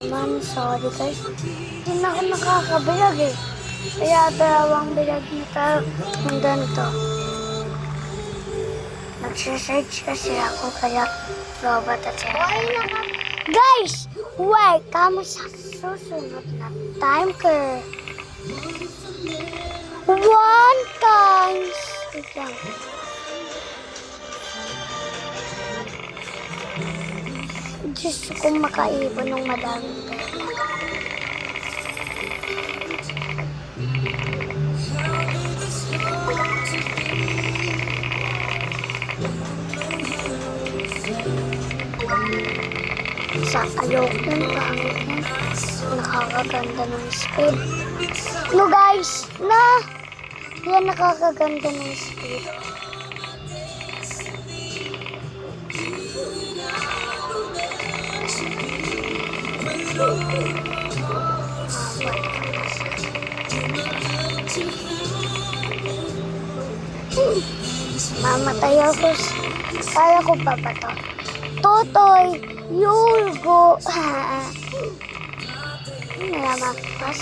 Man, sorry guys. Hindi na ako nakakabilag eh. Kaya dalawang bilag na tayo ng ganito. Nagsisearch kasi ako kaya robot at siya. Guys! Wait! Kamo sa susunod na time curve. 1 times. Wait lang. Gusto kong makaipon ng madaming pera. Sa ayok ng pangit yan. Nakakaganda ng speed. No guys! Na! Yan nakakaganda ng speed. Mamatay ako. Kaya ko pa ba to? Totoy! Yulgo! Nalamakpas.